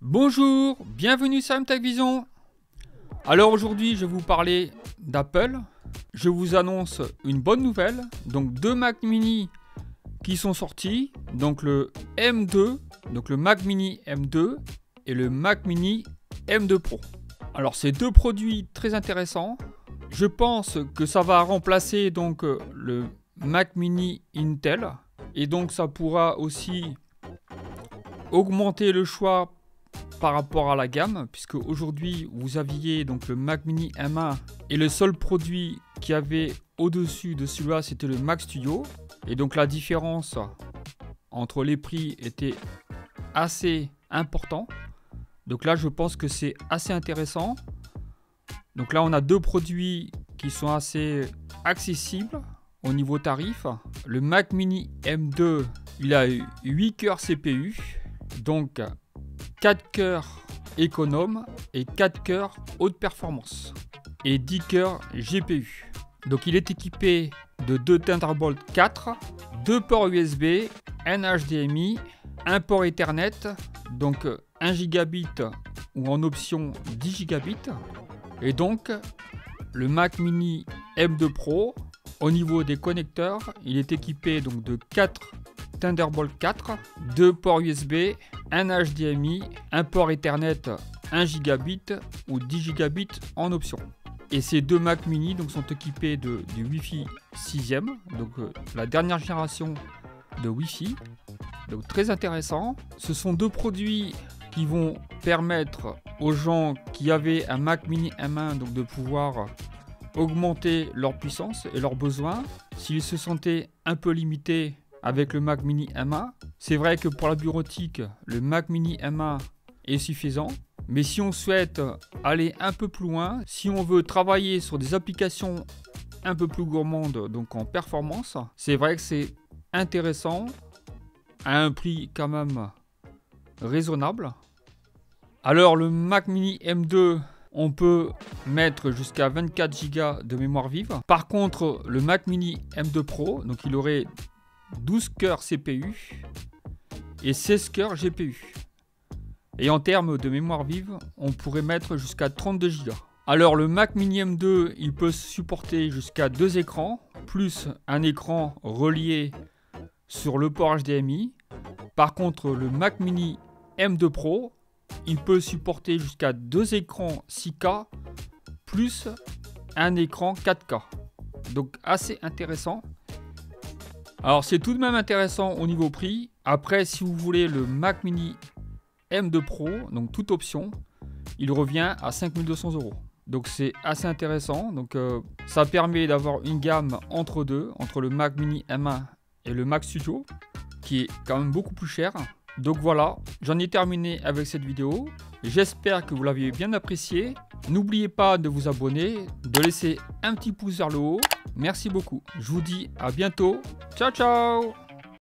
Bonjour, bienvenue sur MTech Vision. Alors aujourd'hui, je vais vous parler d'Apple. Je vous annonce une bonne nouvelle. Donc deux Mac mini qui sont sortis. Donc le M2, donc le Mac mini M2 et le Mac mini M2 Pro. Alors c'est deux produits très intéressants. Je pense que ça va remplacer donc le Mac mini Intel. Et donc ça pourra aussi augmenter le choix par rapport à la gamme, puisque aujourd'hui vous aviez donc le Mac mini M1 et le seul produit qui avait au-dessus de celui-là c'était le Mac Studio, et donc la différence entre les prix était assez important. Donc là je pense que c'est assez intéressant. Donc là on a deux produits qui sont assez accessibles au niveau tarif. Le Mac mini M2 il a 8 cœurs CPU, donc 4 cœurs économes et 4 cœurs haute performance et 10 cœurs GPU. Donc il est équipé de 2 Thunderbolt 4, 2 ports USB, un HDMI, un port Ethernet, donc 1 gigabit ou en option 10 gigabits. Et donc le Mac mini M2 Pro, au niveau des connecteurs, il est équipé donc de 4 Thunderbolt 4, 2 ports USB, un HDMI, un port Ethernet 1 gigabit ou 10 gigabits en option. Et ces deux Mac mini donc, sont équipés du Wi-Fi 6e, donc la dernière génération de Wi-Fi. Donc très intéressant. Ce sont deux produits qui vont permettre aux gens qui avaient un Mac mini M1 donc, de pouvoir augmenter leur puissance et leurs besoins. S'ils se sentaient un peu limités avec le Mac mini M1, c'est vrai que pour la bureautique, le Mac mini M1 est suffisant. Mais si on souhaite aller un peu plus loin, si on veut travailler sur des applications un peu plus gourmandes, donc en performance, c'est vrai que c'est intéressant à un prix quand même raisonnable. Alors le Mac mini M2, on peut mettre jusqu'à 24 Go de mémoire vive. Par contre, le Mac mini M2 Pro, donc il aurait 12 cœurs CPU et 16 cœurs GPU. Et en termes de mémoire vive, on pourrait mettre jusqu'à 32 Go. Alors le Mac mini M2, il peut supporter jusqu'à 2 écrans, plus un écran relié sur le port HDMI. Par contre, le Mac mini M2 Pro, il peut supporter jusqu'à 2 écrans 6K, plus un écran 4K. Donc assez intéressant. Alors c'est tout de même intéressant au niveau prix. Après, si vous voulez le Mac mini M2 Pro, donc toute option, il revient à 5200 €. Donc c'est assez intéressant. Donc ça permet d'avoir une gamme entre deux, entre le Mac mini M1 et le Mac Studio, qui est quand même beaucoup plus cher. Donc voilà, j'en ai terminé avec cette vidéo. J'espère que vous l'avez bien apprécié. N'oubliez pas de vous abonner, de laisser un petit pouce vers le haut. Merci beaucoup. Je vous dis à bientôt. Ciao, ciao!